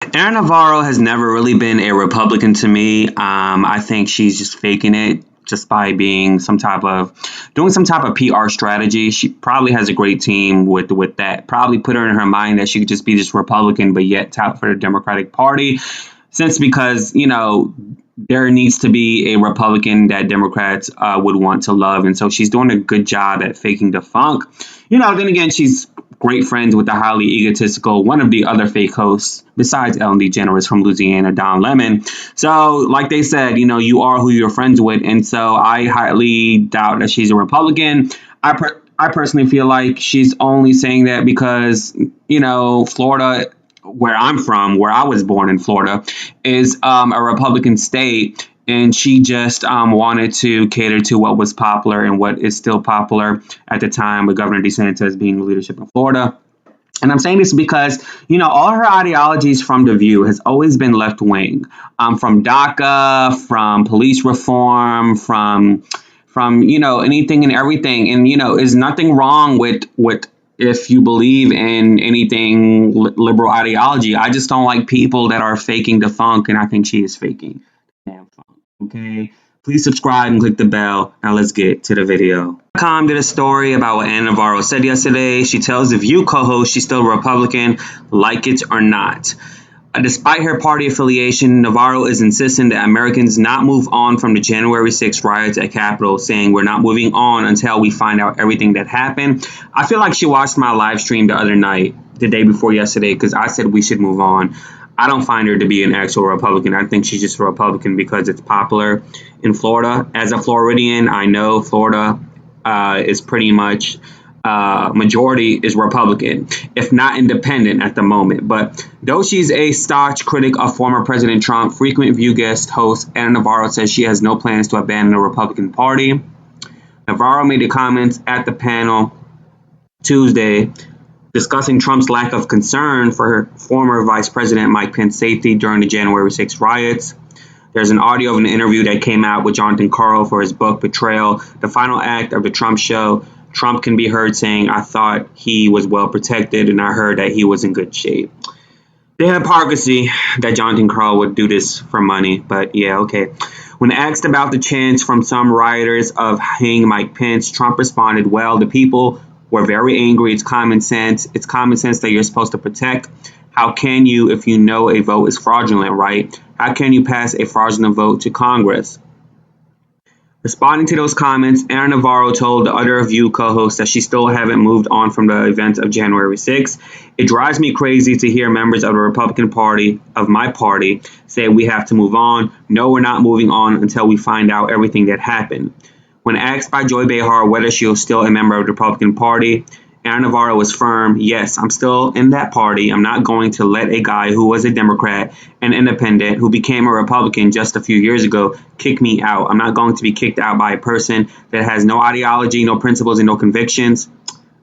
Erin Navarro has never really been a Republican to me. I think she's just faking it just by being doing some type of PR strategy. She probably has a great team with that. Probably put her in her mind that she could just be this Republican, but yet tout for the Democratic Party. Since because there needs to be a Republican that Democrats would want to love, and so she's doing a good job at faking the funk. Then again, she's great friends with the highly egotistical one of the other fake hosts besides Ellen DeGeneres from Louisiana, Don Lemon. So, like they said, you are who you're friends with, and so I highly doubt that she's a Republican. I personally feel like she's only saying that because Florida, where I'm from, where I was born in Florida, is a Republican state. And she just wanted to cater to what was popular and what is still popular at the time with Governor DeSantis being in leadership in Florida. And I'm saying this because, all her ideologies from The View has always been left wing, from DACA, from police reform, from anything and everything. And, is nothing wrong with if you believe in anything liberal ideology. I just don't like people that are faking the funk, and I think she is faking the damn funk. Okay, please subscribe and click the bell. Now let's get to the video. Com did a story about what Anna Navarro said yesterday. She tells The View co-host she's still a Republican, like it or not. Despite her party affiliation, Navarro is insisting that Americans not move on from the January 6th riots at Capitol, saying we're not moving on until we find out everything that happened. I feel like she watched my live stream the other night, the day before yesterday, because I said we should move on. I don't find her to be an actual Republican. I think she's just a Republican because it's popular in Florida. As a Floridian, I know Florida is pretty much majority is Republican, if not independent at the moment. But though she's a staunch critic of former President Trump, frequent View guest host Anna Navarro says she has no plans to abandon the Republican Party. Navarro made the comments at the panel Tuesday discussing Trump's lack of concern for former Vice President Mike Pence's safety during the January 6th riots. There's an audio of an interview that came out with Jonathan Karl for his book, Betrayal, the final act of the Trump show. Trump can be heard saying, I thought he was well protected, and I heard that he was in good shape. The hypocrisy that Jonathan Karl would do this for money, but yeah, okay. When asked about the chants from some rioters of hang Mike Pence, Trump responded, well, the people were very angry. It's common sense. It's common sense that you're supposed to protect. How can you if you know a vote is fraudulent, right? How can you pass a fraudulent vote to Congress? Responding to those comments, Anna Navarro told the other View co-host that she still haven't moved on from the events of January 6th. It drives me crazy to hear members of the Republican Party, of my party, say we have to move on. No, we're not moving on until we find out everything that happened. When asked by Joy Behar whether she was still a member of the Republican Party, Anna Navarro was firm, yes, I'm still in that party. I'm not going to let a guy who was a Democrat and independent who became a Republican just a few years ago kick me out. I'm not going to be kicked out by a person that has no ideology, no principles, and no convictions.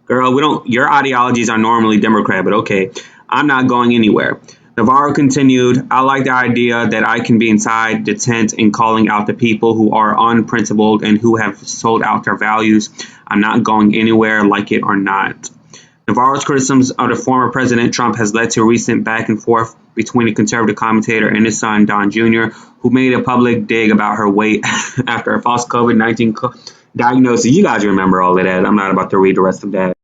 Girl, your ideologies are normally Democrat, but okay, I'm not going anywhere. Navarro continued, I like the idea that I can be inside the tent and calling out the people who are unprincipled and who have sold out their values. I'm not going anywhere, like it or not. Navarro's criticisms of the former President Trump has led to a recent back and forth between a conservative commentator and his son, Don Jr., who made a public dig about her weight after a false COVID-19 diagnosis. You guys remember all of that. I'm not about to read the rest of that.